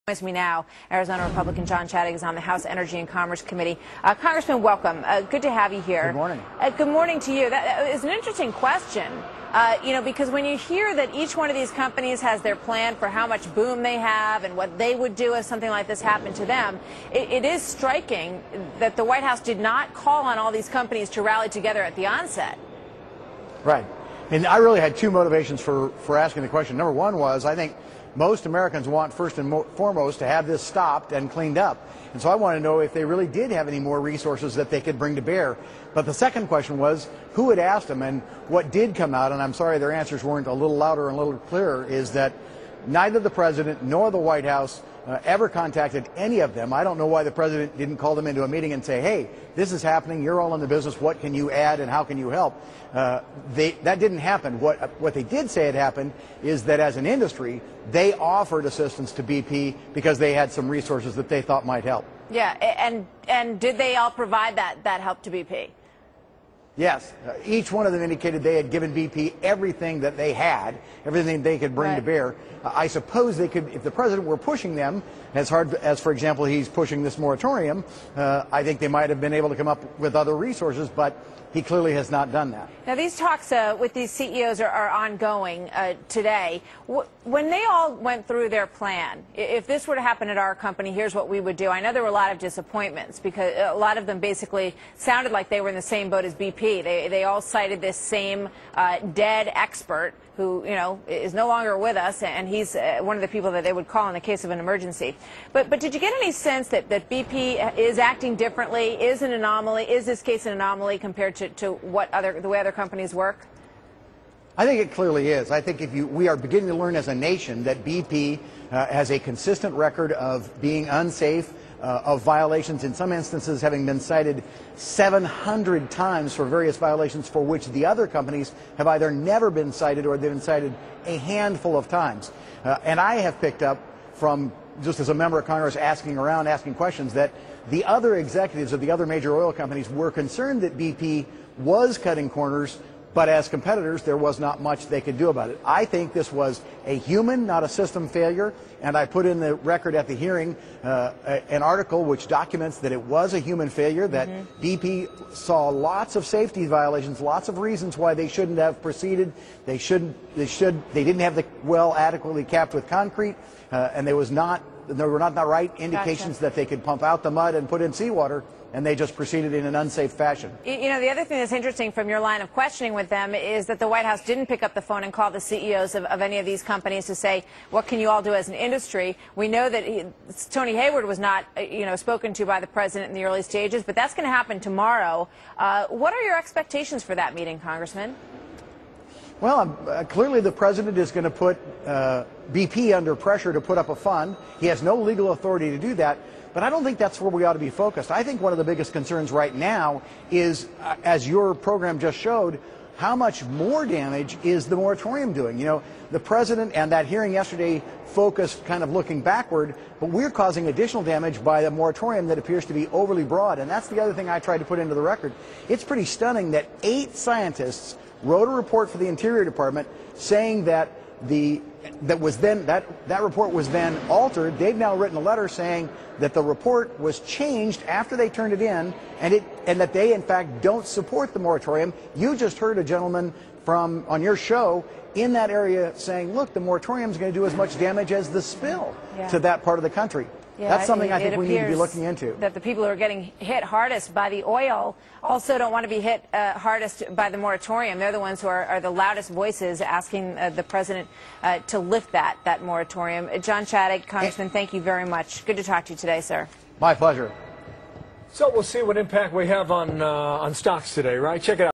Joins me now, Arizona Republican John Shadegg is on the House Energy and Commerce Committee. Congressman, welcome. Good to have you here. Good morning. Good morning to you. That is an interesting question, because when you hear that each one of these companies has their plan for how much boom they have and what they would do if something like this happened to them, it is striking that the White House did not call on all these companies to rally together at the onset. Right. And I really had two motivations for asking the question. Number one was, I think most Americans want first and foremost to have this stopped and cleaned up. And so I want to know if they really did have any more resources that they could bring to bear. But the second question was, who had asked them? And what did come out, and I'm sorry their answers weren't a little louder and a little clearer, is that neither the president nor the White House ever contacted any of them. I don't know why the president didn't call them into a meeting and say, hey, this is happening, you're all in the business, what can you add and how can you help? That didn't happen. What they did say had happened is that as an industry, they offered assistance to BP because they had some resources that they thought might help. Yeah, and did they all provide that help to BP? Yes. Each one of them indicated they had given BP everything that they had, everything they could bring to bear. I suppose they could, if the president were pushing them, as hard as, for example, he's pushing this moratorium, I think they might have been able to come up with other resources, but he clearly has not done that. Now, these talks with these CEOs are ongoing today. When they all went through their plan, if this were to happen at our company, here's what we would do. I know there were a lot of disappointments because a lot of them basically sounded like they were in the same boat as BP. They all cited this same dead expert who, is no longer with us, and he's one of the people that they would call in the case of an emergency. But did you get any sense that BP is acting differently, is an anomaly, is this case an anomaly compared to the way other companies work? I think it clearly is. I think we are beginning to learn as a nation that BP has a consistent record of being unsafe, of violations, in some instances having been cited 700 times for various violations for which the other companies have either never been cited or they've been cited a handful of times. And I have picked up from, just as a member of Congress asking around, asking questions, that the other executives of the other major oil companies were concerned that BP was cutting corners, but as competitors, there was not much they could do about it. I think this was a human, not a system failure, and I put in the record at the hearing an article which documents that it was a human failure, that BP saw lots of safety violations, lots of reasons why they shouldn't have proceeded. They didn't have the well adequately capped with concrete, and there were not the right indications that they could pump out the mud and put in seawater, and they just proceeded in an unsafe fashion. The other thing that's interesting from your line of questioning with them is that the White House didn't pick up the phone and call the CEOs of any of these companies to say, what can you all do as an industry? We know that Tony Hayward was not, spoken to by the president in the early stages, but that's going to happen tomorrow. What are your expectations for that meeting, Congressman? Well, clearly the president is going to put BP under pressure to put up a fund. He has no legal authority to do that, but I don't think that's where we ought to be focused. I think one of the biggest concerns right now is, as your program just showed, how much more damage is the moratorium doing? The president and that hearing yesterday focused kind of looking backward, but we're causing additional damage by the moratorium that appears to be overly broad, and that's the other thing I tried to put into the record. It's pretty stunning that 8 scientists wrote a report for the Interior Department saying that that report was then altered. They've now written a letter saying that the report was changed after they turned it in, and that they in fact don't support the moratorium. You just heard a gentleman on your show in that area saying, look, the moratorium is going to do as much damage as the spill to that part of the country. Yeah, that's something I think we need to be looking into. That the people who are getting hit hardest by the oil also don't want to be hit hardest by the moratorium. They're the ones who are the loudest voices asking the president to lift that moratorium. John Shadegg, Congressman, thank you very much. Good to talk to you today, sir. My pleasure. So we'll see what impact we have on stocks today, right? Check it out.